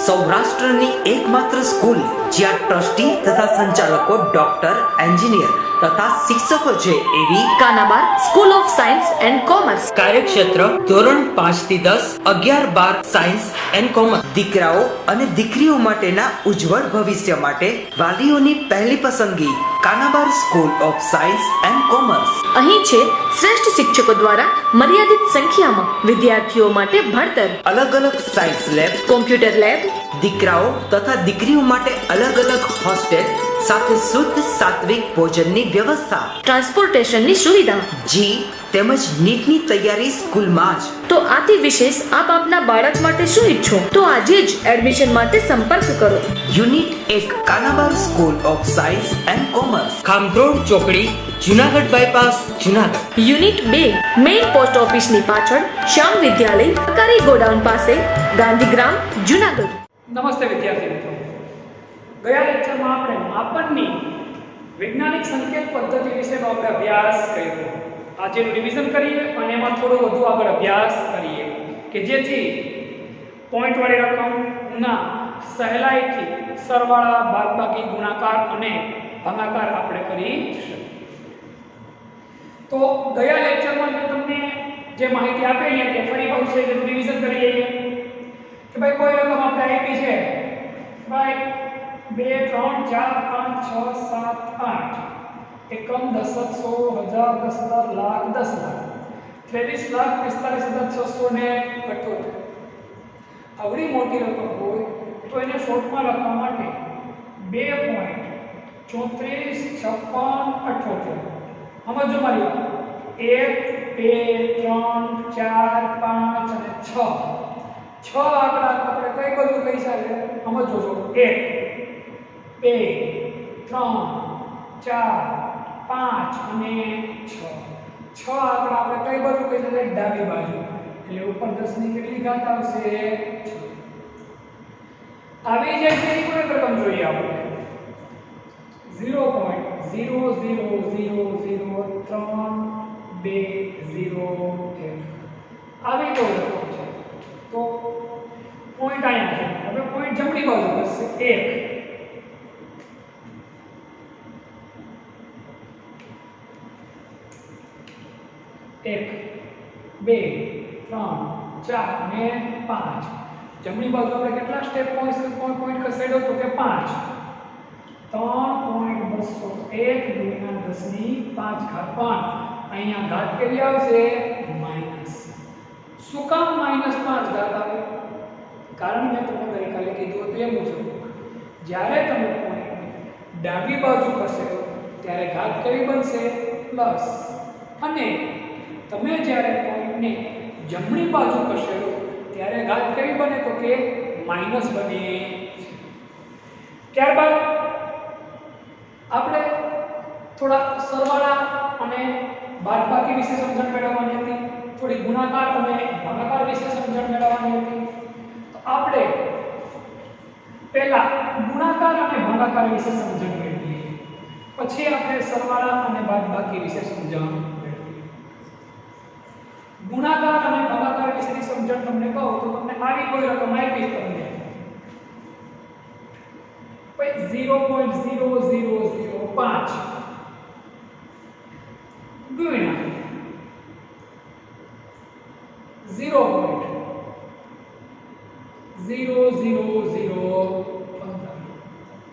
સૌરાષ્ટ્રની એકમાત્ર સ્કૂલ જ્યાં ટ્રસ્ટી તથા સંચાલકો ડોક્ટર, એન્જિનિયર તથા શિક્ષકો છે એવી Kanabar school of science and commerce. કાર્યક્ષેત્ર ધોરણ 5 થી 10, 11-12 સાયન્સ એન્ડ કોમર્સ. દીકરાઓ અને દીકરીઓ માટેના ઉજ્જવળ ભવિષ્ય માટે વાલીઓની પહેલી પસંદગી Kanabar school of science and commerce. અહીં છે શ્રેષ્ઠ શિક્ષકો દ્વારા મર્યાદિત સંખ્યામાં વિદ્યાર્થીઓ માટે ભણતર, અલગ અલગ સાયન્સ લેબ, કોમ્પ્યુટર લેબ, દીકરાઓ તથા દીકરીઓ માટે અલગ અલગ હોસ્ટેલ સાથે શુદ્ધ સાત્વિક ભોજનની વ્યવસ્થા, ટ્રાન્સપોર્ટેશનની સુવિધા. જી તેમજ નીટની તૈયારી સ્કૂલમાં જ. તો આથી વિશેષ આપ આપના બાળક માટે શું ઈચ્છો તો આજે જ એડમિશન માટે સંપર્ક કરો. Unit 1 Kanabar school of science and commerce, Khamrod ચોકડી, Junagadh bypass, Junagadh. Unit 2 main post ઓફિસની પાછળ શ્યામ વિદ્યાલય, સરકારી ગોડાઉન પાસે, ગાંધીગ્રામ, જુનાગઢ. નમસ્તે વિદ્યાર્થી મિત્રો, ગયા લેક્ચરમાં આપણે માપનની વૈજ્ઞાનિક સંકેત પદ્ધતિ વિશેનો આપણે અભ્યાસ કર્યો. આજેનું રિવિઝન કરીએ અને એમાં થોડો વધુ આગળ અભ્યાસ કરીએ કે જેથી પોઈન્ટવાળી રકમના સહેલાઈથી સરવાળા, બાદબાકી, ગુણાકાર અને ભાગાકાર આપણે કરી શકીએ. તો ગયા લેક્ચરમાં મેં તમને જે માહિતી આપેલી હતી ફરી પાછું છે એનું રિવિઝન કરી લઈએ કે ભાઈ કોઈ રકમ આપણે આપી છે ભાઈ 2 3 4 5 6 7 8 એકમ, દશક, સો, હજાર, 10,000, લાખ, 10 લાખ, 23,45,678. આવડી મોટી રકમ હોય તો એને શોર્ટમાં લખવા માટે 2.345678. સમજો મારી વાત. 1 2 3 4 5 અને 6 આંકડા આપણે કઈ બાજુ કહી શકે સમજો છો. 1 2 3 4 5 અને 6 આંકડા આપણે કઈ બાજુ કહી શકીએ? ડાબી બાજુ. એટલે ઉપર 10 ની કેટલી ઘાત આવશે? 6. આવી જાય છે એ કોઈ રકમ જોઈએ આપણે 0.0000320 આવી કોઈ રકમ છે તો પોઈન્ટ અહીંયા છે. હવે પોઈન્ટ જમણી બાજુ હશે 1 1 2 3 4 અને 5. જમણી બાજુ આપણે કેટલા સ્ટેપ પોઈન્ટ ખસેડ્યો તો કે 5. 3.201 ગુણ્યા 10 ની 5 ઘાત. પણ અહીંયા ઘાત કેટલી આવશે? માઈનસ. શું કામ -5 ઘાત આવે? કારણ મેં તમને ગઈકાલે કીધું હતું એ મુજબ જ્યારે તમે પોઈન્ટને ડાબી બાજુ ખસેડો ત્યારે ઘાત કેવી બનશે? પ્લસ. અને તમે જ્યારે પોઈન્ટને જમણી બાજુ ખસેડો ત્યારે ઘાત કેવી બને તો કે માઈનસ બને. ત્યારબાદ આપણે થોડા સરવાળા અને બાદબાકી વિશે સમજણ મેળવવાની હતી, થોડી ગુણાકાર અને ભાગાકાર વિશે સમજણ મેળવવાની હતી. તો આપણે પહેલા ગુણાકાર અને ભાગાકાર વિશે સમજણ મેળવીએ, પછી આપણે સરવાળા અને બાદબાકી વિશે સમજણ મેળવીએ. ગુણાકાર અને ભાગાકાર વિશેની સમજણ તમને કહું તો તમને આવી કોઈ રકમ આપી તમને 0.0005 ગુણ્યા 0.00015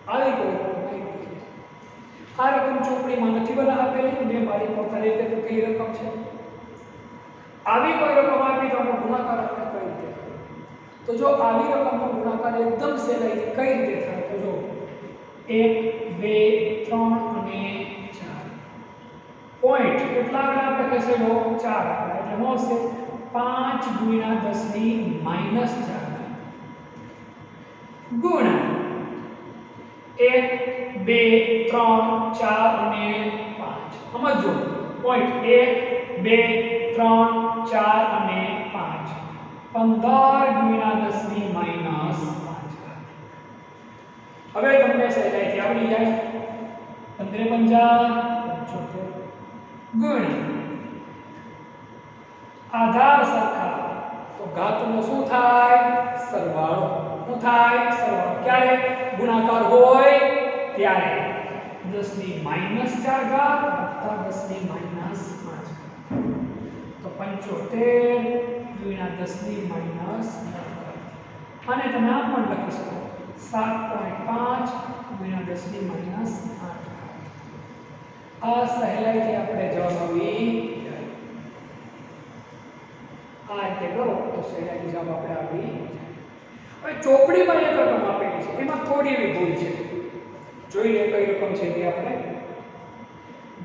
આવી કોઈ રકમ આપી. આ રકમ ચોપડીમાં નથી બના આપેલી, મેં મારી પોતાની રીતે તો કઈ રકમ છે. આવી કોઈ રકમ આપી તો આનો ગુણાકાર આપણે કઈ રીતે કરીએ? તો જો આવી રકમનો ગુણાકાર એકદમ સહેલાઈથી કઈ રીતે થાય તો જો 1 2 3 અને 4 પોઈન્ટ કેટલા આંકડા આપણે ખસેડો? 4 આંકડા. એટલે મળશે 5 ગુણ્યા 10 ની -4 ગુણ્યા 1 2 3 4 અને 5. સમજો પોઈન્ટ 1 2 3 4 અને 5 15 ગુણ્યા 10 ની -5. હવે તમને સહેલાઈથી આવડી જાય 15 50 75 ગુણ્યા આધાર સરખા તો ઘાતનો શું થાય? સરવાળો. શું શું થાય? સરવાળો. ક્યારે ગુણાકાર હોય ત્યારે 10 ની -4 ઘાત વત્તા 10 ની -5 તો 75 ગુણ્યા 10 ની -9 અને તમે આ પણ લખી શકો 7.5 ગુણ્યા 10 ની -8 આ સહેલાઈથી આપણે જવાબ આવી જાય. આ રીતે કરો તો સહેલાઈથી જવાબ આપણે આવી જાય. હવે ચોપડીમાં એક રકમ આપેલી છે એમાં થોડી એવી ભૂલ છે. જોઈ લે કઈ રકમ છે તે આપણે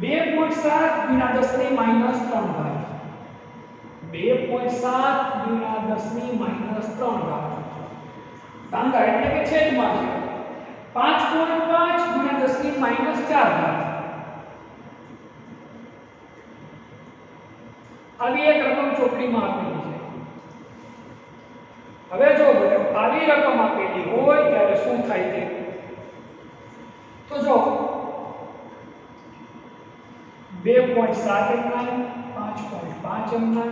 2.7 ગુણ્યા 10 ની -3 ઘાત 2.7 ગુણ્યા 10 ની -3 ઘાત ભાંગા એટલે કે છેદમાં છે 5.5 ગુણ્યા 10 ની -4 ઘાત આવી એક રકમ ચોપડીમાં આપેલી છે. હવે જો આવી રકમ આપેલી હોય ત્યારે શું થાય છે તો જો 2.7 એમના 5.5 એમના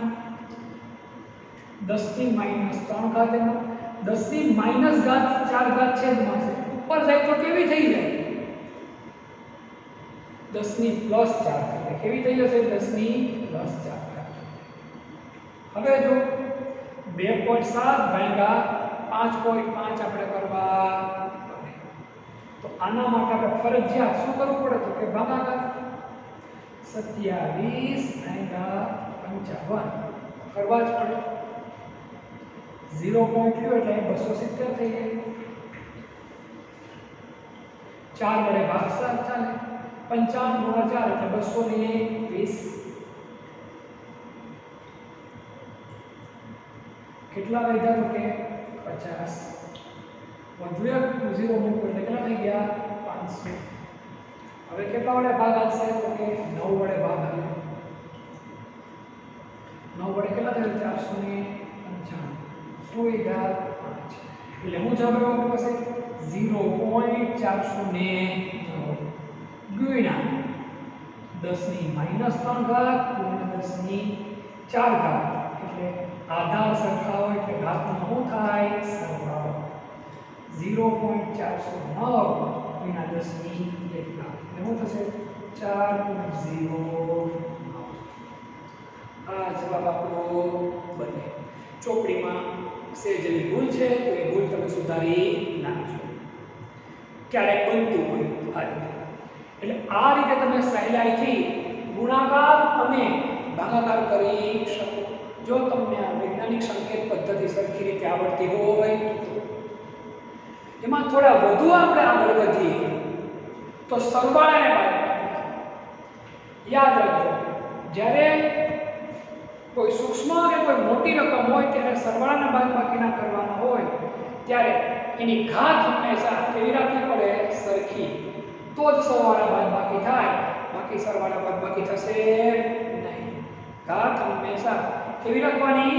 10 ની -3 ઘાત એમના 10 ની -4 ઘાત છેદમાં છે ઉપર જાય તો કેવી થઈ જાય 10 ની +4 ઘાત કેવી થઈ જશે 10 ની +4 ઘાત. હવે જો 2.7 ભાગ્યા 5.5 આપણે કરવા પડે તો આના માટે આપણે ફરજિયાત શું કરવું પડે તો કે ભાગાકાર 27 ભાગ્યા 55 કરવા જ પડે 0.2 એટલે 270 થઈ જાય 4 વડે ભાગશા ચાલે 55 ગુણ્યા 4 એટલે 220 કેટલા વધ્યા તો કે 50 વધુ એક 0 મૂકો એટલે કેટલા થઈ ગયા 500. હવે કેટલા વડે ભાગાશે તો કે 9 વડે ભાગાશે 9 વડે કેટલા થાય 455 100 ઘાત 5 એટલે હું જવાબ આવ્યો પાસે 0.409 ગુણ્યા 10 ની -3 ઘાત ગુણ્યા 10 ની 4 ઘાત એટલે આધાર સરખા હોય એટલે ઘાતનો શું થાય સરવાળો 0.409 ગુણ્યા 10 ની 1 ઘાત એટલે શું થશે 4.09. આ જવાબ આપણો બને. ચોપડીમાં સેજની ભૂલ છે તો એ ભૂલ તમે સુધારી નાખજો. ક્યારેક બનતું હોય આ રીતે. એટલે આ રીતે તમે સહેલાઈથી ગુણાકાર અને ભાગાકાર કરી શકો. જો તમને આ વૈજ્ઞાનિક સંકેત પદ્ધતિ સરખી રીતે આવડતી હોય તો એમાં થોડા વધુ આપણે આગળ વધીએ તો સરવાળાને બાદબાકી યાદ રાખજો જ્યારે કોઈ સૂક્ષ્મ કે કોઈ મોટી રકમ હોય ત્યારે સરવાળાના બાદબાકીના કરવાના હોય ત્યારે એની ઘાત હંમેશા કેવી રાખવી પડે સરખી તો જ સરવાળા બાદબાકી થાય બાકી સરવાળા બાદબાકી થશે નહીં. ઘાત હંમેશા કેવી રાખવાની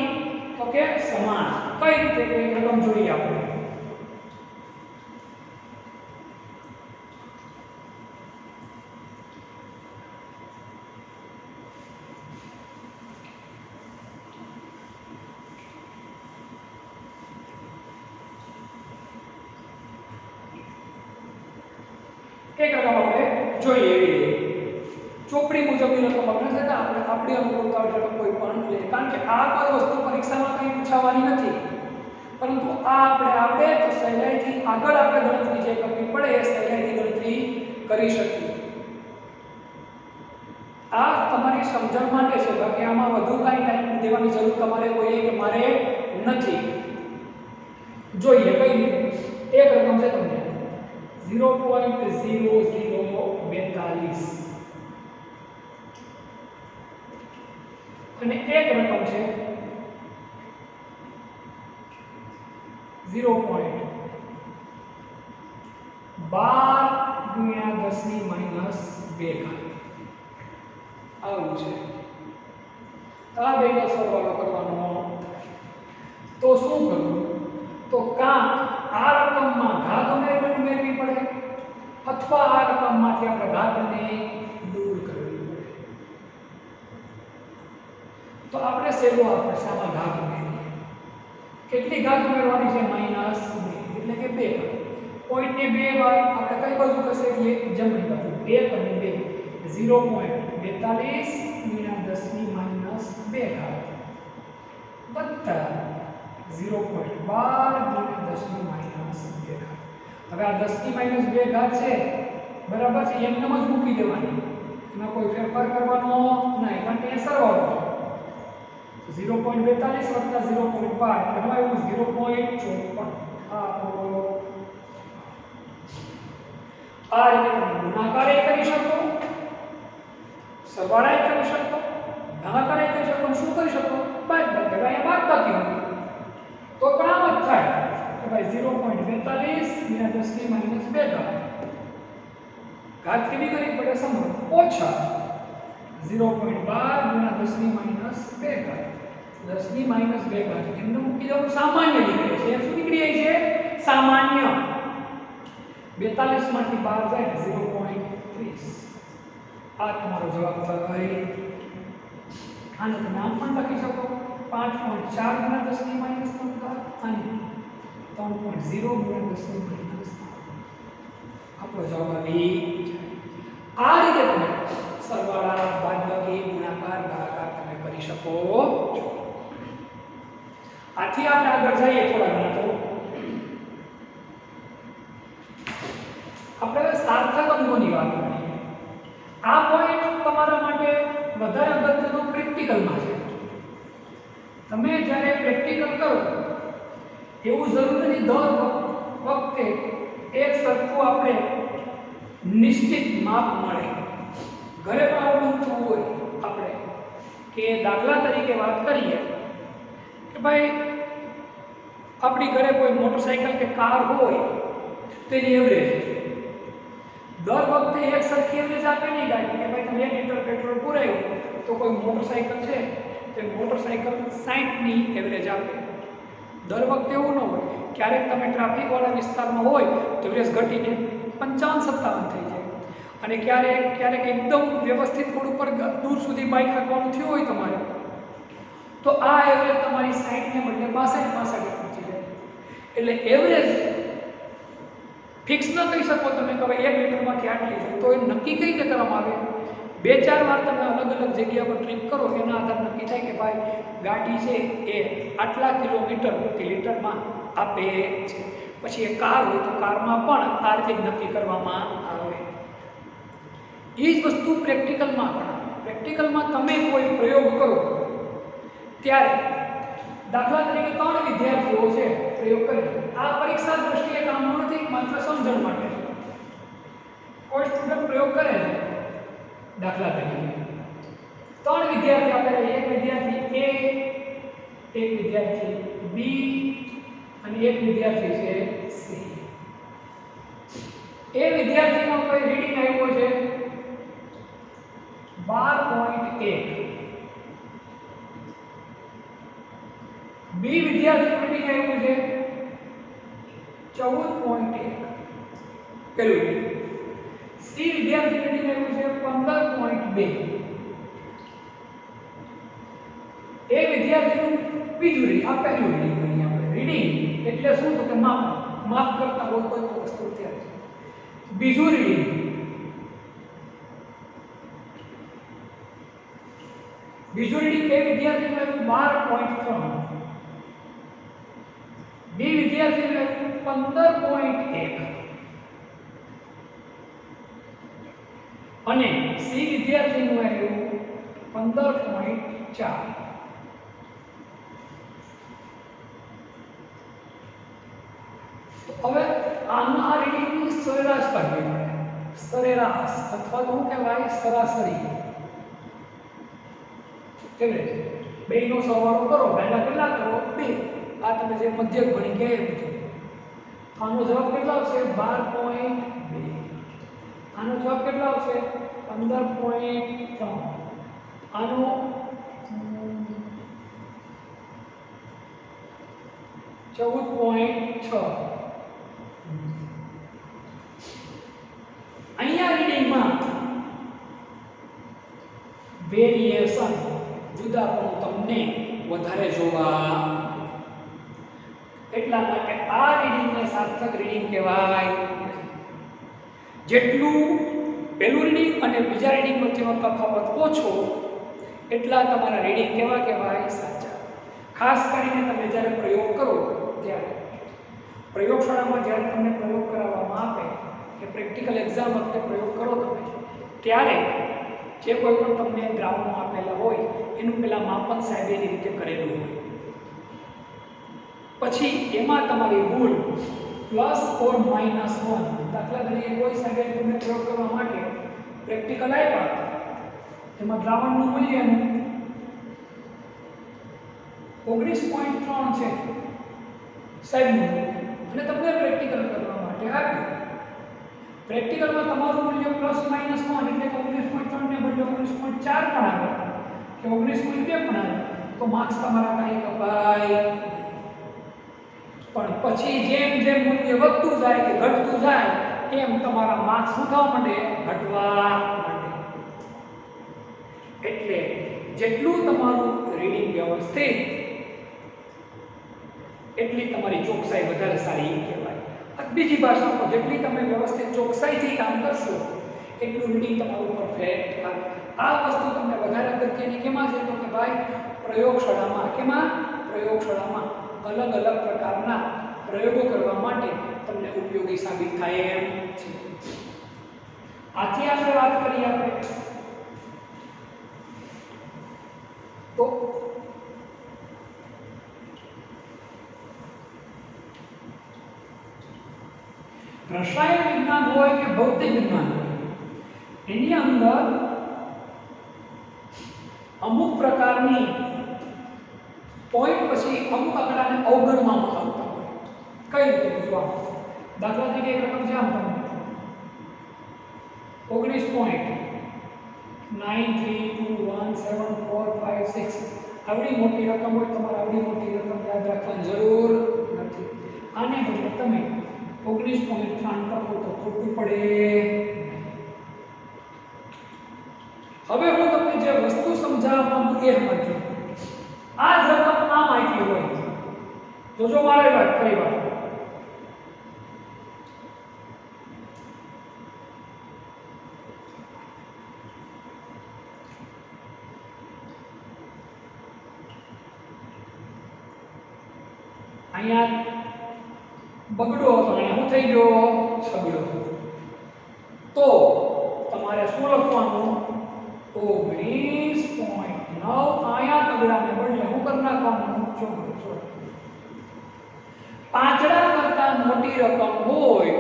તો કે સમાન. કઈ રીતે કે રકમ જોઈએ આપણે એક રકમ આપણે જોઈએ એવી રીતે ચોપડી મુજબની રકમ આપણે થતા આપણે આપણી અનુકૂળતા રકમ કોઈ પણ લે કારણ કે આ કોઈ વસ્તુ પરીક્ષામાં કંઈ પૂછાવાની નથી પરંતુ આ આપણે આવડે તો સહેલાઈથી આગળ આપણે ગણતરી જે કરવી પડે એ સહેલાઈથી ગણતરી કરી શકીએ. આ તમારી સમજણ માટે છે બાકી આમાં વધુ કાંઈ ટાઈમ દેવાની જરૂર તમારે કોઈ કે મારે નથી. જોઈએ કઈ એક રકમ છે તમને 0.0042 અને એક રકમ છે 0.12 ગુણ્યા 10 ની -2 ઘાત આવું છે. આ બેનો સરવાળો કરવાનો તો શું કરવું તો કાં આ રકમમાં ઘાત ઉમેરવી પડે અથવા આ રકમમાંથી આપણે ઘાતને દૂર કરવી પડે. તો આપણે સહેલો આપણે શામાં ઘાત ઉમેરીએ કેટલી ઘાત ઉમેરવાની છે -2 એટલે કે 2 ઘાત. પોઈન્ટને 2 વાર આપણે કઈ બાજુ ખસેડીએ? જમણી બાજુ. 1 અને 2 0.42 ગુણ્યા 10 ની માઈનસ 2 ઘાત વત્તા 0.12 ગુણ્યા 10 ની માઈનસ 2 ઘાત. હવે આ 10 ની માઈનસ 2 ઘાત છે બરાબર છે, એકદમ જ મૂકી દેવાની, એમાં કોઈ ફેરફાર કરવાનો નહીં, કારણ કે એ સરવાળો છે. 0.42 વત્તા 0.12 એટલે આવ્યું 0.54. આ રીતે તમે ગુણાકારે કરી શકો, સરવાળાએ કરી શકો, ભાગાકારે કરી શકો, શું કરી શકો? બાદબાકી. અહીંયા બાદબાકી હોય તો પણ આમ જ થાય કે ભાઈ 0.42 ગુણ્યા 10 ની માઈનસ 2 ઘાત. ઘાત કેવી કરવી પડે? સમજો. ઓછા 0.12 ગુણ્યા 10 ની માઈનસ 2 ઘાત. 10 ની માઈનસ 2 ઘાત એમને મૂકી દેવાનું, સામાન્ય નીકળે છે. શું નીકળી જાય છે? સામાન્ય. 42 માંથી 12 જાય 0.30. આ તમારો જવાબ થાય. આને તમે આમ પણ લખી શકો 5.4 ગુણ્યા 10 ની માઈનસ 3 ઘાત અને 3.0 ગુણ્યા 10 ની માઈનસ 3. આપણો જવાબ આવી જાય. આ રીતે તમે સરવાળા, બાદબાકી, ગુણાકાર, ભાગાકાર તમે કરી શકો છો. આથી આપણે આગળ જઈએ થોડા ઘણા તો આપણે સાર્થક અંગોની વાત કરીએ. આ પોઈન્ટ તમારા માટે વધારે અગત્યનો પ્રેક્ટિકલમાં છે. તમે જ્યારે પ્રેક્ટિકલ કરો એવું જરૂર નથી દર વખતે એક સરખું આપણે નિશ્ચિત માપ મળે. ઘરે પણ આવું થવું હોય આપણે કે દાખલા તરીકે વાત કરીએ કે ભાઈ આપણી ઘરે કોઈ મોટરસાઇકલ કે કાર હોય તેની એવરેજ દર વખતે એક સરખી એવરેજ આપે નહીં ગાડી કે ભાઈ તમે 1 લીટર પેટ્રોલ પુરાયું તો કોઈ મોટરસાઇકલ છે તે મોટરસાઇકલ 60 ની એવરેજ આપે. દર વખતે એવું ન હોય. ક્યારેક તમે ટ્રાફિકવાળા વિસ્તારમાં હોય તો એવરેજ ઘટીને 55-57 થઈ જાય અને ક્યારેક એકદમ વ્યવસ્થિત રોડ ઉપર દૂર સુધી બાઇક હાંકવાનું થયું હોય તમારે તો આ એવરેજ તમારી 60 ને બદલે 62 પહોંચી જાય. એટલે એવરેજ ફિક્સ ન કહી શકો તમે કે ભાઈ 1 લીટરમાંથી આટલી છે, તો એ નક્કી કઈ રીતે કરવામાં આવે? 2-4 વાર તમે અલગ અલગ જગ્યા પર ટ્રીપ કરો એના આધારે નક્કી થાય કે ભાઈ ગાડી છે એ આટલા કિલોમીટર પ્રતિ લીટરમાં આપે છે. પછી એ કાર હોય તો કારમાં પણ આ રીતે નક્કી કરવામાં આવે. એ જ વસ્તુ પ્રેક્ટિકલમાં પણ આવે. પ્રેક્ટિકલમાં તમે કોઈ પ્રયોગ કરો ત્યારે દાખલા તરીકે 3 વિદ્યાર્થીઓ છે પ્રયોગ કરે. આ પરીક્ષા દ્રષ્ટિએ કામનું નથી, માત્ર સમજણ માટે. કોઈ સ્ટુડન્ટ પ્રયોગ કરે છે દાખલા તરીકે 3 વિદ્યાર્થી આપેલા, એક વિદ્યાર્થી A, એક વિદ્યાર્થી B અને એક વિદ્યાર્થી છે C. એ વિદ્યાર્થીનો કોઈ રીડિંગ આવ્યો છે 12.1. B વિદ્યાર્થીનું રીડિંગ આવ્યું છે 14.1 પેલું. C વિદ્યાર્થીનું રીડિંગ આવ્યું છે 15.2. એ વિદ્યાર્થીનું બીજું રીડિંગ, આ પહેલું રીડિંગ ગણીએ આપણે. રીડિંગ એટલે શું? તો કે માપ કરતા હોય કોઈ વસ્તુ ત્યારે છે. બીજું રીડિંગ એ વિદ્યાર્થીનું 12.3. B વિદ્યાર્થીનું 15.1 અને C વિદ્યાર્થીનું આવ્યું 15.4. હવે આના રીડિંગની સરેરાશ કાઢવી પડે. સરેરાશ અથવા તો શું કહેવાય? સરાસરી. એવરેજ. બેનો સરવાળો કરો, પહેલા કેટલા કરો? 2. આ તમે જે મધ્યક ગણી કે આનો જવાબ કેટલો આવશે? 12.2. આનો જવાબ કેટલો આવશે? 15.3. આનો 14.6. અહીંયા રીડિંગમાં વેરિએશન જુદાપણું તમને વધારે જોવા એટલા માટે આ રીડિંગને સાર્થક રીડિંગ કહેવાય. જેટલું પહેલું રીડિંગ અને બીજા રીડિંગ વચ્ચેનો તફાવત ઓછો એટલા તમારા રીડિંગ કેવા કહેવાય? સાચા. ખાસ કરીને તમે જ્યારે પ્રયોગ કરો ત્યારે પ્રયોગશાળામાં જ્યારે તમને પ્રયોગ કરાવવામાં આવે કે પ્રેક્ટિકલ એક્ઝામ વખતે પ્રયોગ કરો તમે ત્યારે જે કોઈ પણ તમને ગ્રાઉન્ડમાં આપેલા હોય એનું પહેલાં માપન સાહેબે એની રીતે કરેલું હોય. પછી એમાં તમારી ભૂલ પ્લસ ઓર માઇનસ 1. દાખલા તરીકે કોઈ સાહેબે તમને પ્રયોગ કરવા માટે પ્રેક્ટિકલ આપ્યા, એમાં દ્રાવણનું મૂલ્ય 19.3 છે સાહેબનું, અને તમને પ્રેક્ટિકલ કરવા માટે આપ્યું. પ્રેક્ટિકલમાં તમારું મૂલ્ય પ્લસ માઇનસ 1 એટલે કે 19.3 ને બદલે 19.4 પણ આવે કે 19.2 પણ આવે તો માર્ક્સ તમારા કાંઈ કપાય. પણ પછી જેમ જેમ મૂલ્ય વધતું જાય કે ઘટતું જાય એમ તમારા માર્ક્સ શું થવા માંડે? ઘટવા માંડે. એટલે જેટલું તમારું રીડિંગ વ્યવસ્થિત એટલી તમારી ચોકસાઈ વધારે સારી કહેવાય. બીજી ભાષામાં જેટલી તમે વ્યવસ્થિત ચોકસાઈથી કામ કરશો એટલું રીડિંગ તમારું પરફેક્ટ થાય. આ વસ્તુ તમને વધારે અગત્યની કેમાં છે તો કે ભાઈ પ્રયોગશાળામાં. કેમાં? પ્રયોગશાળામાં અલગ અલગ પ્રકારના પ્રયોગો કરવા માટે તમને ઉપયોગી સાબિત થાય એમ છે. આથી આપણે વાત કરીએ આપણે તો રસાયણ વિજ્ઞાન હોય કે ભૌતિક વિજ્ઞાન હોય એની અંદર અમુક પ્રકારની પોઈન્ટ પછી અમુક આંકડાને અવગણવામાં આવતા હોય. કઈ રીતે જોવા? દાખલા તરીકે એક રકમ છે આમ તમને 19.93217456 આવડી મોટી રકમ હોય તમારે આવડી મોટી રકમ યાદ રાખવાની જરૂર નથી. આને બદલે તમે 19.3 લખો તો ખોટું પડે. હવે હું તમને જે વસ્તુ સમજાવવા માંગુ એ સમજો. આ જ રકમ આમ આપી હોય તો જો મારે વાત કરી વાત અહીંયા બગડો હતો અહીંયા શું થઈ ગયો? સગડો. તો તમારે શું લખવાનું? 19.9 અહીંયા તગડાને બદલે શું કરી નાખવાનું? ચોગડો. પાંચડા કરતા મોટી રકમ હોય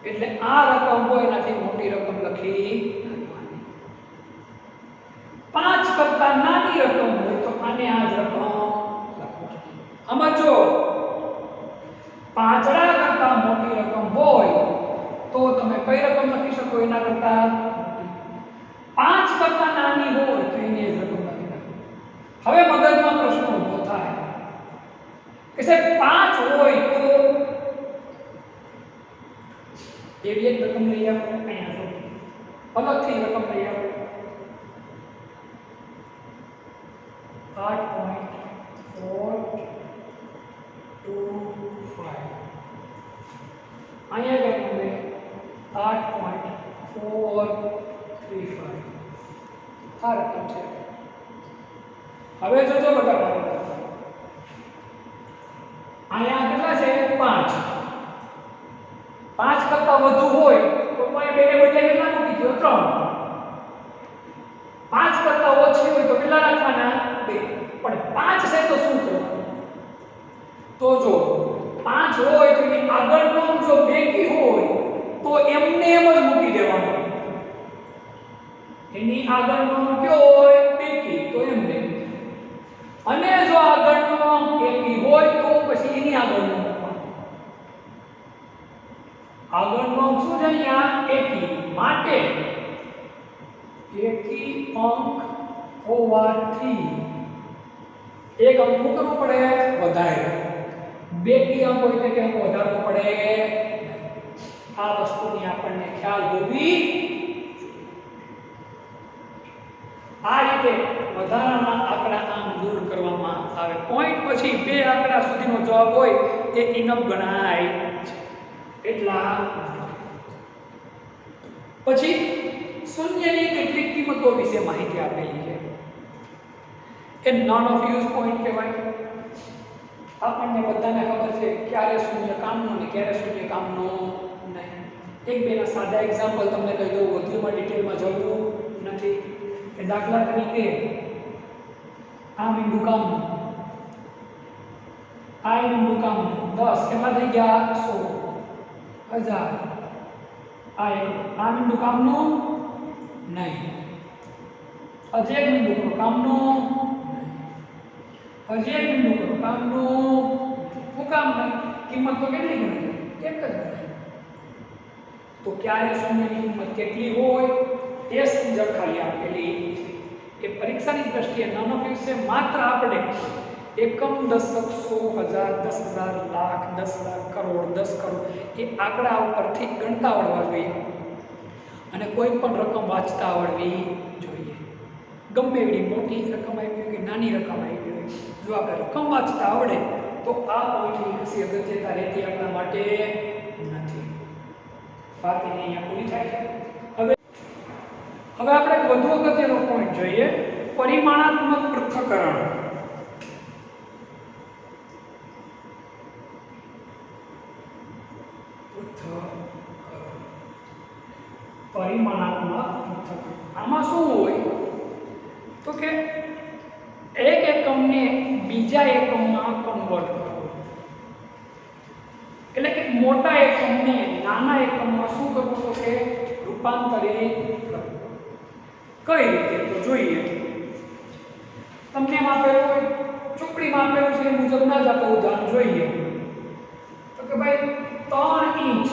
એટલે આ રકમ હોય એનાથી મોટી રકમ લખી નાખવાની. 5 કરતા નાની રકમ હોય તો આને આ જ રકમ લખવાની. સમજો, પાંચડા કરતા મોટી રકમ હોય તો તમે કઈ રકમ લખી શકો? એના કરતા 5 કરતા નાની હોય તો એની જ રકમ લખી નાખો. હવે મગજમાં પ્રશ્ન ઊભો થાય કે સાહેબ 5 હોય તો એવી એક રકમ લઈ આપણે અહીંયા અલગથી રકમ લઈ આપણે 8.425 અહીંયા રકમ લે 8.435 આ રકમ છે. હવે જોજો બધા ભાઈ અહીંયા કેટલા છે? 5. 5 કરતા વધુ હોય તો કોઈ બેને બદલે કેટલા મૂકી દો? 3. 5 કરતા ઓછી હોય તો કેટલા રાખવાના? 2. પણ 5 છે તો શું કરવાનું? તો જો 5 હોય તો એની આગળનો જો બેકી હોય તો એમને એમ જ મૂકી દેવાનો. એની આગળનો કયો હોય? બેકી, તો એમને. અને જો આગળનો એકી હોય તો પછી એની આગળનો આગળનો શું છે? અહીંયા એકી. માટે એકી અંક હોવાથી એક અંક શું કરવું પડે? વધારે. બેકી અંક હોય એટલે કે અંક વધારવો પડે. આ વસ્તુની આપણને ખ્યાલ હોવી. આ રીતે વધારાના આંકડા આમ દૂર કરવામાં આવે. પોઈન્ટ પછી 2 આંકડા સુધીનો જવાબ હોય એ ઇનફ ગણાય છે એટલા. પછી શૂન્યની કેટલીક કિંમતો વિશે માહિતી આપેલી છે. એ નોન ઓફ યુઝ પોઈન્ટ કહેવાય. આપણને બધાને ખબર છે ક્યારે શૂન્ય કામનું ને ક્યારે શૂન્ય કામનું નહીં. એક બેના સાદા એક્ઝામ્પલ તમને કહી દઉં, વધુમાં ડિટેલમાં જવું નથી. કે દાખલા તરીકે આ બિંદુ કામનું, આ બિંદુ કામનું 10 કેટલા થઈ ગયા 100 1000. આ બિંદુ કામનું નહીં. હજી એક બિંદુ કરો કામનું, હજી એક બિંદુ કરો કામનું. હું કામ નહીં? કિંમત તો કેટલી ગણી? એક જ ગણાય. તો ક્યારે શૂન્યની કિંમત કેટલી હોય એ સમજણ ખાલી આપેલી છે. એ પરીક્ષાની દ્રષ્ટિએ નાનો ફિક્સ છે. માત્ર આપણે એકમ, દશક, 100, 1000, 10,000, લાખ, 10 લાખ, કરોડ, 10 કરોડ એ આંકડા ઉપરથી ગણતા આવડવા જોઈએ અને કોઈ પણ રકમ વાંચતા આવડવી જોઈએ. ગમે એવી મોટી રકમ આવી હોય કે નાની રકમ આવી હોય, જો આપણે રકમ વાંચતા આવડે તો આ પોઈન્ટની કશી અગત્યતા રહેતી આપણા માટે નથી. વાત એની અહીંયા પૂરી થાય છે. હવે આપણે એક વધુ અગત્યનો પોઈન્ટ જોઈએ, પરિમાણાત્મક પૃથ્થકરણ. પરિમાણાત્મક પૃથ્થકરણ આમાં શું હોય તો કે એક એકમને બીજા એકમમાં કન્વર્ટ કરવું. એટલે કે મોટા એકમને નાના એકમમાં શું કરવું તો કે રૂપાંતરિત કરવું. કઈ રીતે તો જોઈએ. તમને એમાં આપેલું હોય, ચોપડીમાં આપેલું છે એ મુજબ ના જ આપણે ઉદાહરણ જોઈએ. તો કે ભાઈ 3 ઇંચ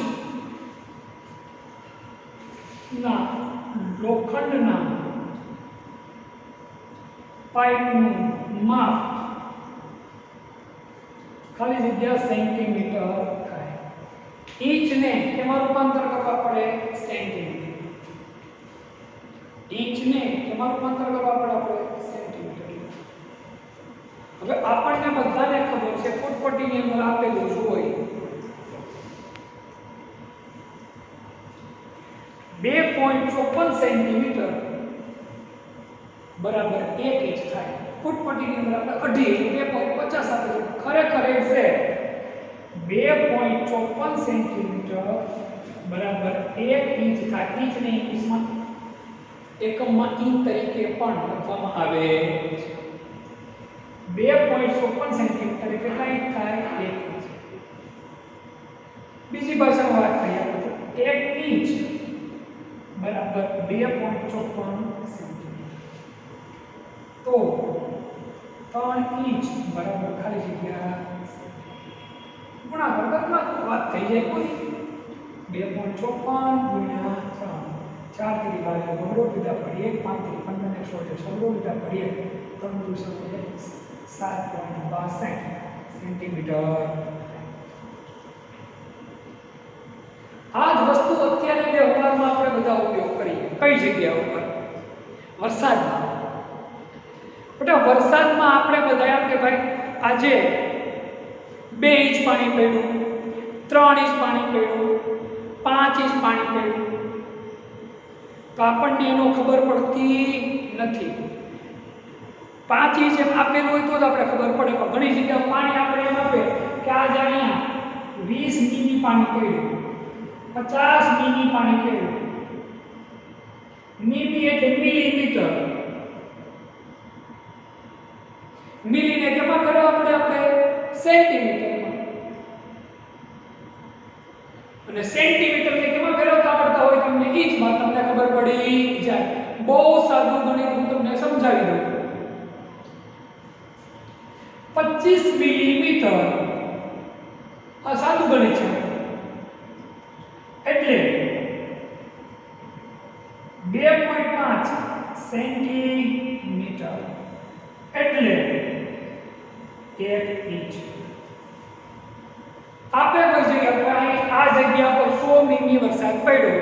ના લોખંડના પાઇપનું માપ ખાલી જગ્યા સેન્ટીમીટર થાય. ઇંચને કેમાં રૂપાંતર કરવા પડે? સેન્ટીમીટર. ઇંચને કેમાં રૂપાંતર કરવા પડે? આપણે સેન્ટીમીટર. હવે આપણને બધાને ખબર છે ફૂટપટ્ટીની અંદર આપેલું હોય 2.54 સેન્ટીમીટર બરાબર 1 ઇંચ થાય. ફૂટપટ્ટીની અંદર આપણે 2.50 આપેલું, ખરેખર એક્ઝેક્ટ 2.54 સેન્ટીમીટર બરાબર 1 ઇંચ થાય. ઇંચને ઇંગ્લિશમાં એકમમાં ઇંચ તરીકે પણ લખવામાં આવે છે. 2.54 સેન્ટીમીટર કેટલા ઇંચ થાય? 1 ઇંચ. બીજી ભાષામાં વાત કરીએ તો 1 ઇંચ બરાબર 2.54 સેન્ટીમીટર. તો 3 ઇંચ બરાબર ખાલી જગ્યા ગુણાકાર કરતા વાત થઈ જાય કોઈ 2.54 ગુણ્યા 3 4 થી ભાગે બગડો લીધા પડીએ 5 થી 15 ને 16 સગડો લીધા પડીએ 3 દૂર 7.62 સેન્ટીમીટર. આ જ વસ્તુ અત્યારે વ્યવહારમાં આપણે બધા ઉપયોગ કરીએ. કઈ જગ્યા ઉપર? વરસાદમાં. બેટા વરસાદમાં આપણે બધા એમ કે ભાઈ આજે 2 ઇંચ પાણી પડ્યું, 3 ઇંચ પાણી પડ્યું, 5 ઇંચ પાણી પડ્યું, તો આપણને એનો ખબર પડતી નથી. 5 ઇંચ એમ આપેલું હોય તો જ આપણે ખબર પડે. પણ ઘણી જગ્યાએ પાણી આપણે એમ આપે કે આજે અહીંયા 20 મીમી પાણી પડ્યું, 50 મીમી પાણી પડ્યું. મીમી એટલે મિલીમીટર. મિલીને કેમાં કરો આપણે સેન્ટીમીટરમાં. અને સેન્ટીમીટર ને કેમાં ફેરવતા આવડતા હોય તમને ઇંચમાં, તમને ખબર પડી જાય. બહુ સાદું ગણિત હું તમને સમજાવી દઉં. 25 મિલીમીટર આ સાદું ગણિત છે. એટલે 2.5 સેન્ટીમીટર એટલે 1 ઇંચ. આપણે કોઈ જગ્યા આ જગ્યા પર 100 મીમી વરસાદ પડ્યો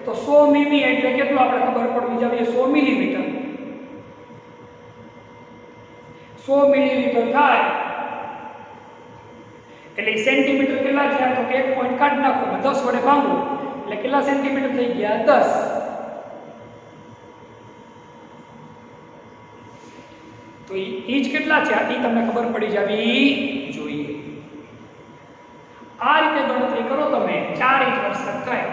તો 100 મીમી એટલે કેટલું આપણે ખબર પડવી જોઈએ? 100 મિલીમીટર. 100 મિલીમીટર થાય એટલે ઈ સેન્ટીમીટર કેટલા થયા તો કે 1 પોઈન્ટ કાઢી નાખો 10 વડે ભાગો એટલે કેટલા સેન્ટીમીટર થઈ ગયા 10. તો ઈ જ કેટલા છે ઈ તમને ખબર પડી જાવી જોઈએ. આ રીતે ગણતરી કરો તમે 4 ઇંચ વરસાદ થાય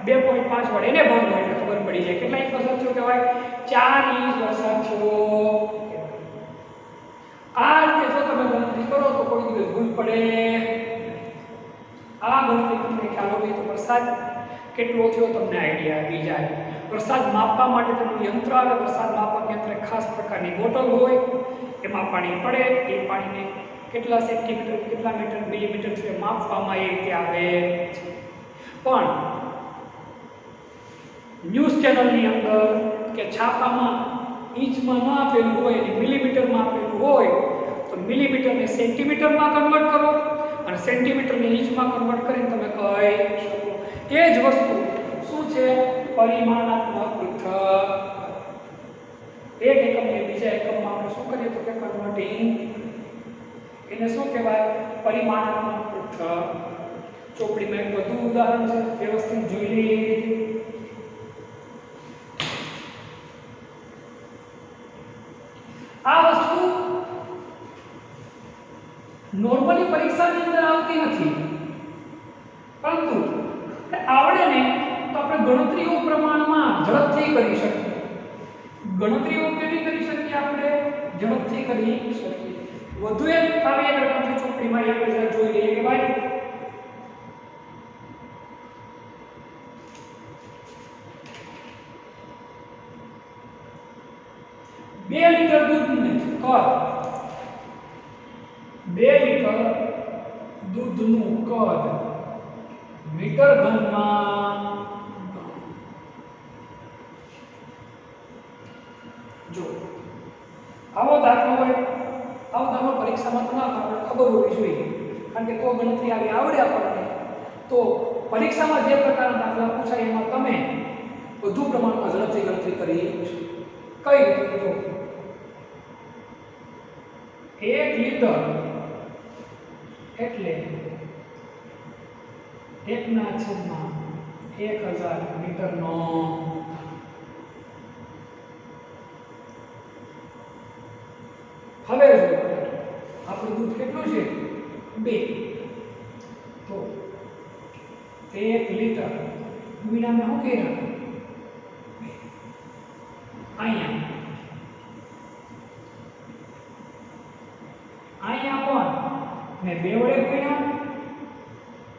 2.5 વડે એને ભાગો એટલે ખબર પડી જાય કેટલા ઇંચ વરસાદ થયો કહેવાય 4 ઇંચ વરસાદ થયો. આ રીતે જો તમે ગણતરી કરો તો કોઈ દિવસ ભૂલ પડે. આ ગણતરી તમને ખ્યાલ હોય તો વરસાદ કેટલો થયો તમને આઈડિયા આવી જાય. વરસાદ માપવા માટે તેનું યંત્ર આવે. વરસાદ માપક યંત્ર ખાસ પ્રકારની બોટલ હોય એમાં પાણી પડે એ પાણીને કેટલા સેન્ટીમીટર કેટલા મીટર મિલીમીટર સુધી માપવામાં એ રીતે આવે છે. પણ ન્યૂઝ ચેનલની અંદર કે છાપામાં ઇંચમાં ન આપેલું હોય અને મિલીમીટરમાં આપેલું હોય તો મિલીમીટરને સેન્ટીમીટરમાં કન્વર્ટ કરો અને સેન્ટીમીટરને ઇંચમાં કન્વર્ટ કરીને તમે કહી શકો. એ જ વસ્તુ શું છે પરિમાણાત્મક પૃથક. એક એકમને બીજા એકમમાં આપણે શું કરીએ તો કે કન્વર્ટિંગ એને શું કહેવાય પરિમાણાત્મક પૃથક. ચોપડીમાં એક વધુ ઉદાહરણ છે વ્યવસ્થિત જોઈ લઈએ. આ વસ્તુ નોર્મલી પરીક્ષાની અંદર આવતી નથી પરંતુ આવડે ને તો આપણે ગણતરીઓ પ્રમાણમાં ઝડપથી કરી શકીએ. ગણતરીઓ કેવી કરી શકીએ આપણે ઝડપથી કરી શકીએ. વધુ એક આવી એક રકમ છે ચોપડીમાં એક જરા જોઈ લઈએ કે ભાઈ 2 લીટર દૂધને કદ 2 લીટર દૂધનું કદ મીટર ઘનમાં જો આવો દાખલો હોય આવો દાખલો પરીક્ષામાં તો ના આપણે ખબર હોવી જોઈએ કારણ કે તો ગણતરી આવી આવડે આપણને તો પરીક્ષામાં જે પ્રકારના દાખલા પૂછાય એમાં તમે વધુ પ્રમાણમાં ઝડપથી ગણતરી કરી કઈ રીતે જો 1 લીટર એટલે 1/1000 લીટરનો હવે જો આપણું દૂધ કેટલું છે 2 તો 1 લીટર ગુણ્યા મેં શું કર્યા અહીંયા પણ મેં 2 વડે ગુણ્યા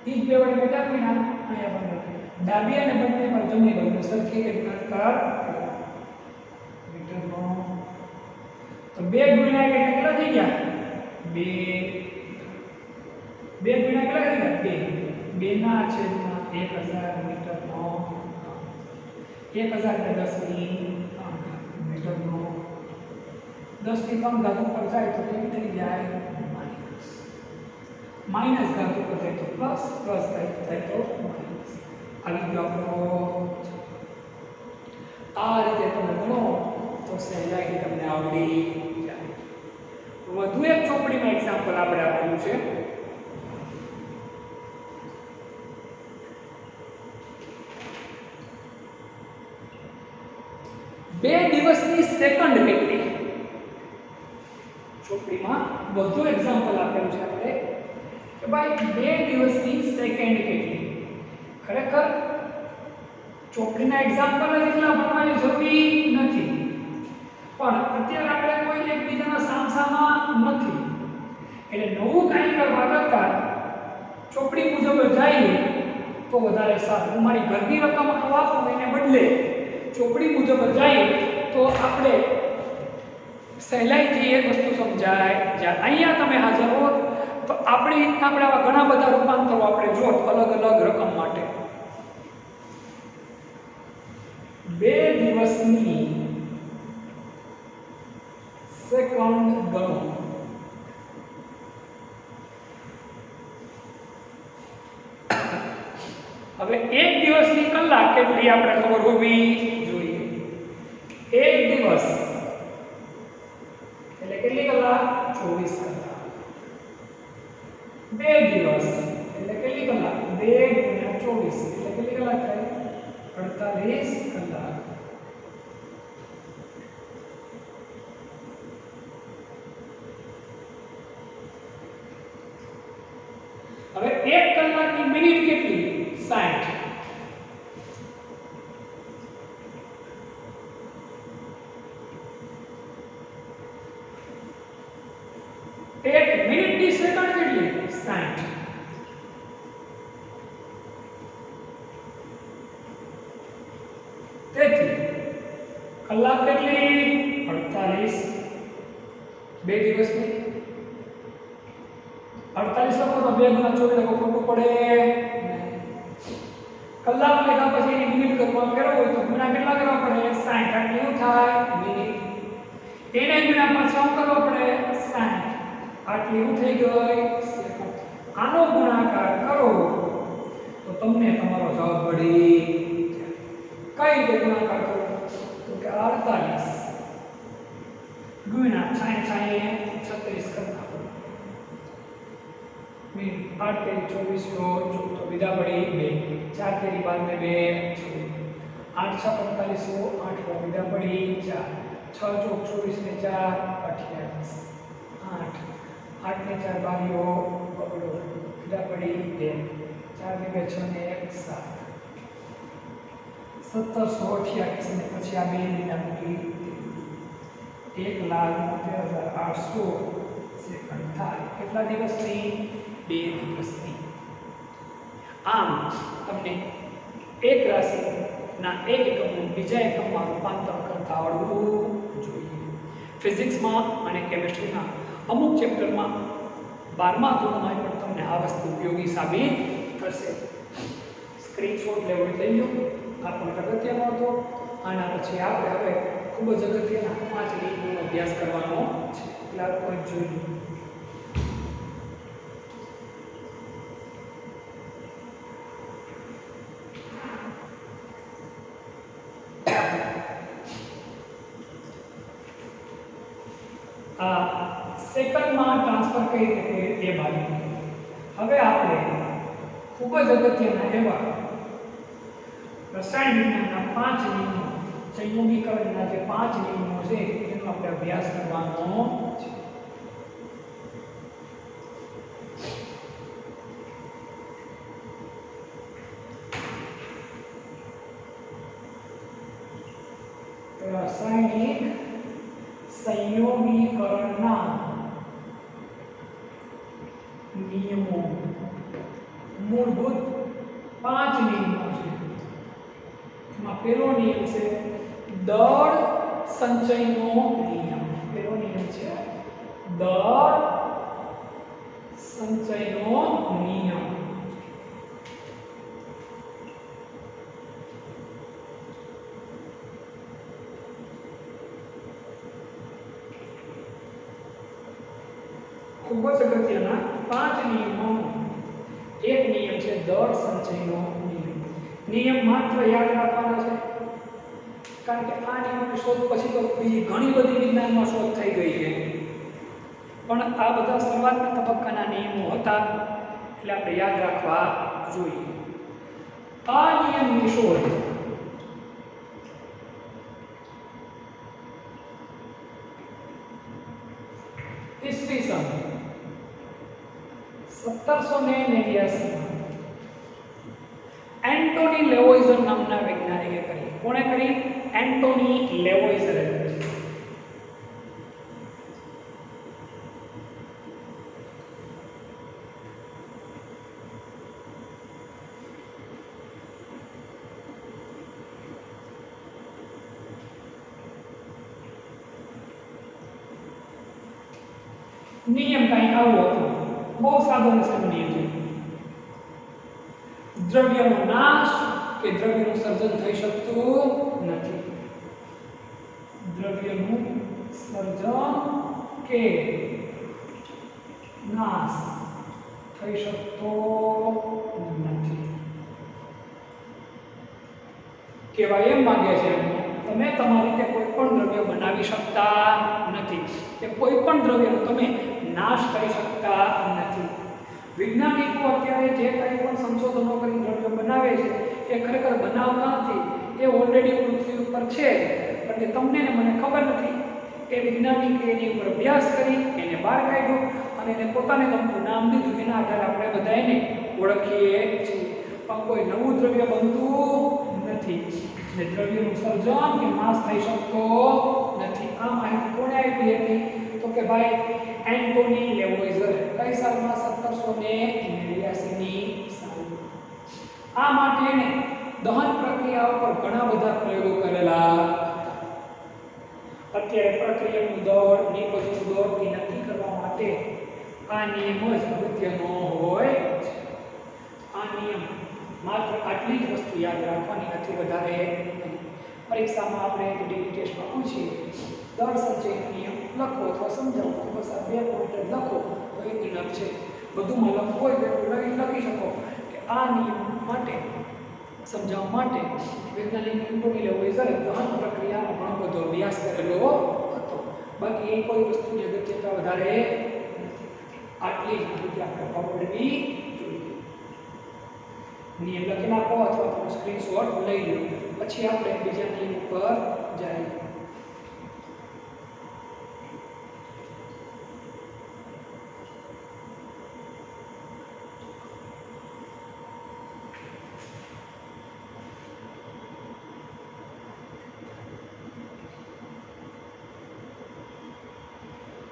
ઈ જ 2 વડે બધા ગુણ્યા અહીંયા પણ ડાબી અને બંને પર જમણી બાજુ સરખી રીતે ગુણાકાર મીટરનો તો 2 ગુણ્યા કેટલા થઈ ગયા 2 ગુણ્યા કેટલા થઈ ગયા 2/1000 મીટરનો 1000 ને 10 ની મીટરનો 10 ની કમ ઘાત ઉપર જાય તો કેવી થઈ જાય માઈનસ ઘાત ઉપર જાય તો પ્લસ થાય તો માઈનસ. આવી ગયો આપણો. આ રીતે તમે ગણો તો સહેલાઈથી તમને આવડી જાય. વધુ એક ચોપડીમાં એક્ઝામ્પલ આપણે આપેલું છે બે દિવસની સેકન્ડ કેટલી. ચોપડીમાં વધુ એક્ઝામ્પલ આપેલું છે આપણે કે ભાઈ 2 દિવસની સેકન્ડ કેટલી. ખરેખર ચોપડીના એક્ઝામ્પલ જ એટલા ભણવાની જરૂરી નથી પણ અત્યારે આપણે કોઈ એકબીજાના સામસામા નથી એટલે નવું કાંઈ કરવા કરતાં ચોપડી મુજબ જઈએ તો વધારે સારું. મારી ઘરની રકમ વાપરું એને બદલે ચોપડી મુજબ જઈએ તો આપણે સહેલાઈથી એ વસ્તુ સમજાય. જ્યારે અહીંયા તમે હાજર હો તો આપણી રીતના આપણે આવા ઘણા બધા રૂપાંતરો આપણે જોત અલગ અલગ રકમ માટે. 2 દિવસની સેકન્ડ ગણો. હવે 1 દિવસની કલાક કેટલી આપણે ખબર હોવી જોઈએ. 1 દિવસ એટલે કેટલી કલાક 24 કલાક. 2 દિવસ એટલે કેટલી કલાક? 2 ગુણ્યા 24 એટલે કેટલી કલાક થાય? 48 કલાક. હવે 1 કલાકની મિનિટ કેટલી? 60. એક મિનિટની સેકન્ડ કેટલી? 60. તેથી કલાક કેટલી? 48. 2 દિવસની 48 લખો તો 2 ગુણ્યા 24 લખો, ખોટું પડે નહીં. કલાક લખ્યા પછી એની મિનિટ કરવા ફેરવો હોય તો ગુણ્યા કેટલા કરવા પડે? 60. એટલે શું થાય? મિનિટ. એને ગુણ્યા પાછા શું કરવો પડે? 60. આટલી શું થઈ ગઈ? સેકન્ડ. આનો ગુણાકાર કરો તો તમને તમારો જવાબ મળી જાય. કઈ રીતે ગુણાકાર કરો? તો કે 48 ગુણ્યા 60 36 કરતા મિનિટ. 8 તેરી 24 તો વિદા પડી 2. 4 તેરી 12 ને 2 8 6 45 8 વિદા પડી 4. 6 ચોક 24 ને 4 28. 8 8 ને 4 બારીઓ પકડો વિદા પડી 2. 4 ને 2 6 ને 1 7. 1728 ને પછી આ બે વિદા પડી 1,72,800 સેકન્ડ થાય. કેટલા દિવસની? 2 દિવસની. આમ તમને એક રાશિના એક એકમનું બીજા એકમમાં રૂપાંતર કરતા આવડવું જોઈએ. ફિઝિક્સમાં અને કેમિસ્ટ્રીમાં અમુક ચેપ્ટરમાં 12મા ધોરણમાં પણ તમને આ વસ્તુ ઉપયોગી સાબિત થશે. સ્ક્રીનશોટ લેવો લઈ લો. આ પણ અગત્યનો હતો. આના પછી આપણે હવે ખૂબ જ અગત્યના 5 રીતનો અભ્યાસ કરવાનો છે. એટલે આ પોઈન્ટ જોઈ લો. આ સેકન્ડમાં ટ્રાન્સફર કઈ રીતે એ માહિતી. હવે આપણે ખૂબ જ અગત્યના એવા રસાયણ વિજ્ઞાનના 5 નિયમો, સંયોગીકરણના જે 5 નિયમો છે એનો આપણે અભ્યાસ કરવાનો છે. રાસાયણિક સંયોગીકરણના નિયમો મૂળભૂત 5 નિયમો છે. એમાં પહેલો નિયમ છે દળ સંચયનો નિયમ. પહેલો નિયમ છે દળ સંચયનો નિયમ. ખૂબ જ અગત્યના 5 નિયમો. એક નિયમ છે દળ સંચયનો નિયમ. નિયમ માત્ર યાદ રાખવાના છે, કારણ કે આ નિયમોની શોધ પછી તો બીજી ઘણી બધી વિજ્ઞાનમાં શોધ થઈ ગઈ છે, પણ આ બધા શરૂઆતના તબક્કાના નિયમો હતા એટલે આપણે યાદ રાખવા જોઈએ. આ નિયમની શોધ ઈસવીસન 1789 એન્ટોની લેવોઇઝર નામના વૈજ્ઞાનિકે કરી. કોણે કરી? એન્ટોની લેવોઇઝરે કરી. નિયમ કઈ આવો હતો, બહુ સાદો નિયમ છે. દ્રવ્યનો નાશ કે દ્રવ્યનું સર્જન થઈ શકતું નથી. દ્રવ્યનું સર્જન કે નાશ થઈ શકતો નથી. કહેવાય એમ માંગે છે તમે તમારી રીતે કોઈ પણ દ્રવ્ય બનાવી શકતા નથી કે કોઈ પણ દ્રવ્યનો તમે નાશ કરી શકતા નથી. વૈજ્ઞાનિકો અત્યારે જે કંઈ પણ સંશોધનો કરી દ્રવ્ય બનાવે છે એ ખરેખર બનાવતા નથી, એ ઓલરેડી પૃથ્વી ઉપર છે, પણ તમને ને મને ખબર નથી. એ વૈજ્ઞાનિકે એની ઉપર અભ્યાસ કરી એને બહાર કાઢ્યો અને એને પોતાને ગમતું નામ દીધું. એના આધારે આપણે બધા એને ઓળખીએ છીએ. પણ કોઈ નવું દ્રવ્ય બનતું નથી એટલે દ્રવ્યનું સર્જન કે નાશ થઈ શકતો નથી. આ માહિતી કોણે આપી હતી? તો કે ભાઈ એન્ટોની લેવોઇઝર. કઈ સાલમાં? 1782 ની સાલમાં. આ માટે એને દહન પ્રક્રિયા ઉપર ઘણા બધા પ્રયોગો કરેલા હતા. અત્યારે પ્રક્રિયાનું દર, નિપજનું દર એ નક્કી કરવા માટે આ નિયમ જ અગત્યનો હોય છે. આ નિયમ માત્ર આટલી જ વસ્તુ યાદ રાખવાની નથી, વધારે નહીં. પરીક્ષામાં આપણે ડિગ્રી ટેસ્ટમાં પૂછીએ દર સંચયનો નિયમ લખો અથવા સમજાવો, બસ આ 2 પોઈન્ટ જ લખો તો એ ઇનફ છે. બધુંમાં લખવું હોય તો લખી શકો કે આ નિયમ માટે સમજાવવા માટે વૈજ્ઞાનિક એન્ટોની લેવોઇઝરે દહન પ્રક્રિયાનો ઘણો બધો અભ્યાસ કરેલો હતો. બાકી એ કોઈ વસ્તુની અગત્યતા વધારે નથી. આટલી જ માહિતી આપણે પકડવી જોઈએ. નિયમ લખી નાખો અથવા તમે સ્ક્રીનશોટ લઈ લો. પછી આપણે બીજા નિયમ ઉપર જઈએ.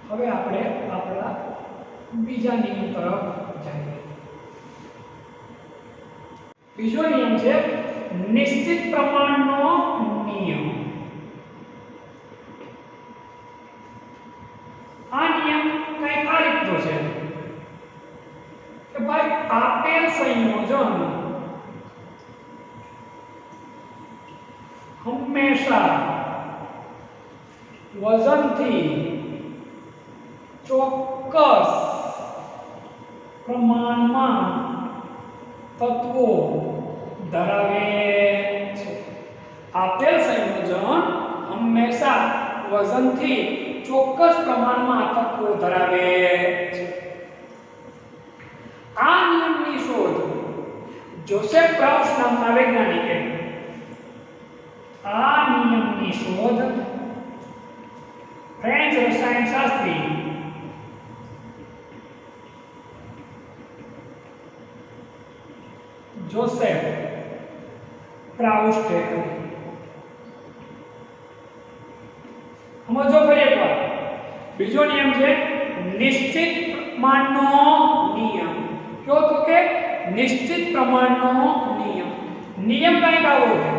હવે આપણે આપણા બીજા નિયમ તરફ જઈએ. બીજો નિયમ છે નિશ્ચિત પ્રમાણનો નિયમ. આ નિયમ કઈ આ રીતનો છે કે ભાઈ આપેલ સંયોજન હંમેશા વજનથી ચોક્કસ પ્રમાણમાં તત્વો ધરાવે છે. આપેલ સંયોજન હંમેશા વજનથી ચોક્કસ પ્રમાણમાં તત્વો ધરાવે છે. આ નિયમની શોધ જોસેફ પ્રાઉસ નામના વૈજ્ઞાનિકે ફ્રેન્ચ રસાયણશાસ્ત્રી જોસેફ પ્રાઉસ્ટે કરી. સમજો ફરી એકવાર. બીજો નિયમ છે નિશ્ચિત પ્રમાણનો નિયમ. કયો? તો કે નિશ્ચિત પ્રમાણનો નિયમ. નિયમ કઈ આવો છે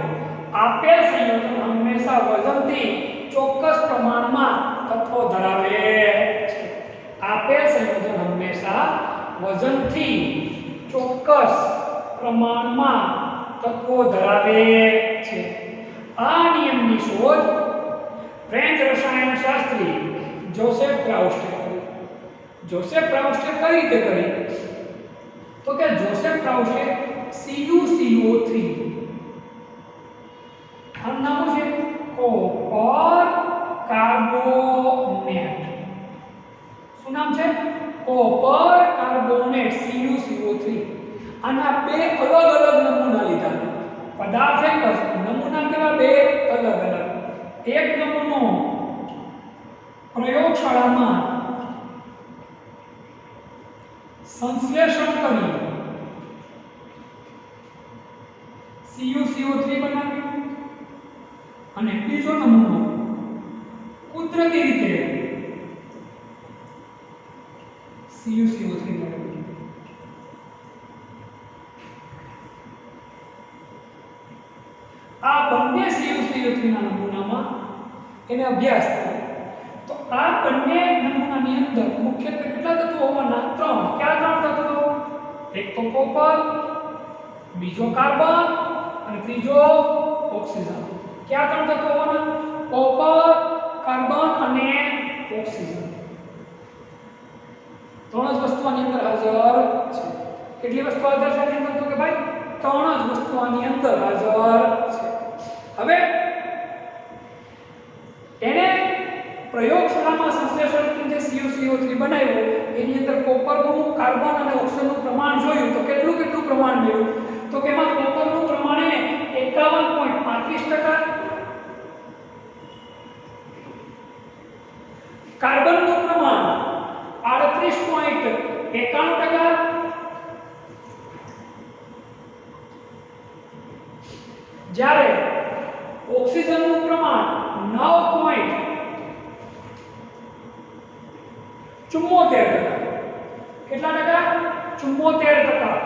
આપેલ સંયોજન હંમેશા વજનથી ચોક્કસ પ્રમાણમાં તત્વો ધરાવે છે. આપેલ સંયોજન હંમેશા વજનથી ચોક્કસ પ્રમાણમાં તત્વો ધરાવે છે. આ નિયમની શોધ ફ્રેન્ચ રસાયણશાસ્ત્રી જોસેફ પ્રાઉસ્ટે કરી. જોસેફ પ્રાઉસ્ટે કઈ રીતે કરી? તો કે જોસેફ પ્રાઉસ્ટે CuCO3 આનું નામ છે કોપર કાર્બોનેટ. શું નામ છે? Copper carbonate CuCO3. આના 2 અલગ અલગ નમૂના લીધા. પદાર્થ એક જ, નમૂના કેવા 2 અલગ અલગ. એક નમૂનો પ્રયોગશાળામાં સંશ્લેષણ કરી CuCO3 બનાવ્યું અને બીજો નમૂનો કુદરતી રીતે CuCO3 બનાવ્યું. આ બંને CuCO3 ના નમૂનામાં એને અભ્યાસ કર્યો. તો આ બંને નમૂનાની અંદર મુખ્યત્વે કેટલા તત્વો હોવાના? 3. કયા 3 તત્વો? એક તો કોપર, બીજો કાર્બન અને ત્રીજો ઓક્સિજન. કયા 3 તત્વો હોવાના? કોપર, કાર્બન અને ઓક્સિજન. 3 જ વસ્તુ આની અંદર હાજર છે. કેટલી વસ્તુ હાજર છે આની અંદર? તો કે ભાઈ 3 જ વસ્તુ આની અંદર હાજર છે. હવે એને પ્રયોગશાળામાં સંશ્લેષણથી જે CuCO3 બનાવ્યું એની અંદર કોપરનું, કાર્બન અને ઓક્સિજનનું પ્રમાણ જોયું તો કેટલું પ્રમાણ મળ્યું? તો કે એમાં કોપરનું પ્રમાણ એને 51.35%, કાર્બનનું પ્રમાણ 38.91%, જ્યારે ઓક્સિજનનું પ્રમાણ 9.74%. કેટલા ટકા? 74%.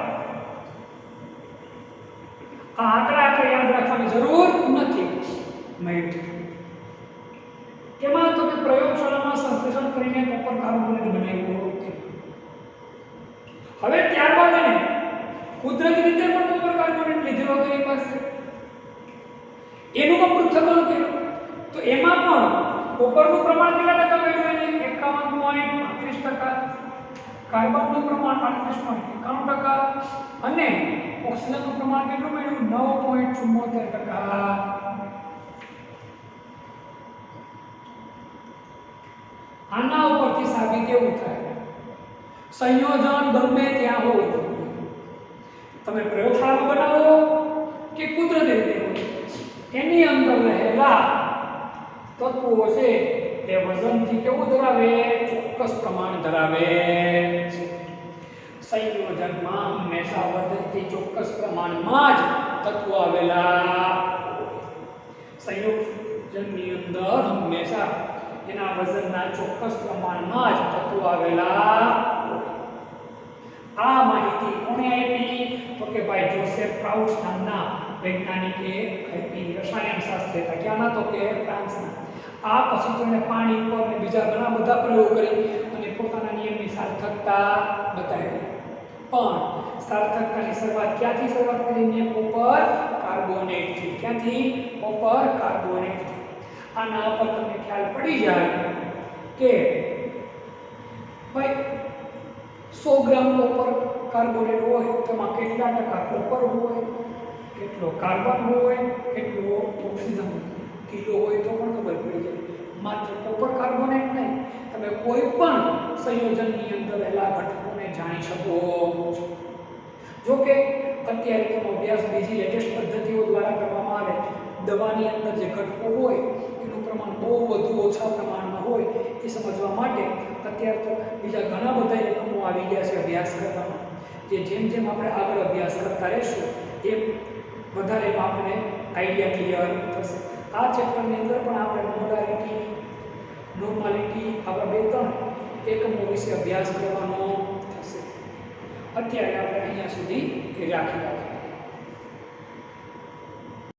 આ આંકડા આપણે યાદ રાખવાની જરૂર નથી. કેમાં તો કે પ્રયોગશાળામાં સંશ્લેષણ કરીને કોપર કાર્બોનેટ બનાવ્યું છે. હવે ત્યારબાદ એને કુદરતી રીતે પણ કોપર કાર્બોનેટ લીધેલો હતો એની પાસે, એનું પણ પૃથ્થકરણ કર્યું તો એમાં પણ કોપરનું પ્રમાણ કેટલા ટકા મળ્યું? એને 51.35%, કાર્બનનું પ્રમાણ 38.91% અને ઓક્સિજનનું પ્રમાણ કેટલું મળ્યું? 9.74%. આના ઉપરથી સાબિત એવું થાય સંયોજન ગમે ત્યાં હોય, તમે પ્રયોગશાળામાં બનાવો કે કુદરતી રીતે હોય, એની અંદર રહેલા તત્વો છે એ વજનથી કેવું ધરાવે? ચોક્કસ પ્રમાણ ધરાવે છે. સંયોજનમાં હંમેશા વજનથી ચોક્કસ પ્રમાણમાં જ તત્વો આવેલા. સંયોજનની અંદર હંમેશા એના વજનના ચોક્કસ પ્રમાણમાં જ તત્વો આવેલા. આ માહિતી કોણે આપી? તો કે ભાઈ જોસેફ પ્રાઉટ્સ નામના વૈજ્ઞાનિકે આપી, રસાયણશાસ્ત્રી હતા. ક્યાંના? તો કે ફ્રાન્સના. આ પછી તો એને પાણી ઉપર ને બીજા ઘણા બધા પ્રયોગ કરી અને પોતાના નિયમની સાર્થકતા બતાવી. પણ સાર્થકતાની શરૂઆત ક્યાંથી કરી? કોપર કાર્બોનેટથી. ક્યાંથી? કોપર કાર્બોનેટથી. આના પર તમને ખ્યાલ પડી જાય કે ભાઈ 100 ગ્રામ કોપર કાર્બોનેટ હોય તો એમાં કેટલા ટકા કોપર હોય, કેટલો કાર્બન હોય, કેટલો ઓક્સિજન હોય. કિલો હોય તો પણ ખબર પડી જાય. માત્ર કોપર કાર્બોનેટ નહીં, તમે કોઈ પણ સંયોજનની અંદર રહેલા ઘટકોને જાણી શકો છો. જો કે અત્યારે તેનો અભ્યાસ બીજી લેટેસ્ટ પદ્ધતિઓ દ્વારા કરવામાં આવે. દવાની અંદર જે ઘટકો હોય એનું પ્રમાણ બહુ વધુ ઓછા પ્રમાણમાં હોય એ સમજવા માટે અત્યારે તો બીજા ઘણા બધા એકમો આવી ગયા છે અભ્યાસ કરવાના, જે જેમ જેમ આપણે આગળ અભ્યાસ કરતા રહીશું એમ વધારે આપણે આઈડિયા ક્લિયર થશે. આ ચેપ્ટરની અંદર પણ આપણે મોડાલિટી, નોર્માલિટી આવા 2-3 એકમો વિશે અભ્યાસ કરવાનો થશે. અત્યારે આપણે અહીંયા સુધી રાખી રાખીએ.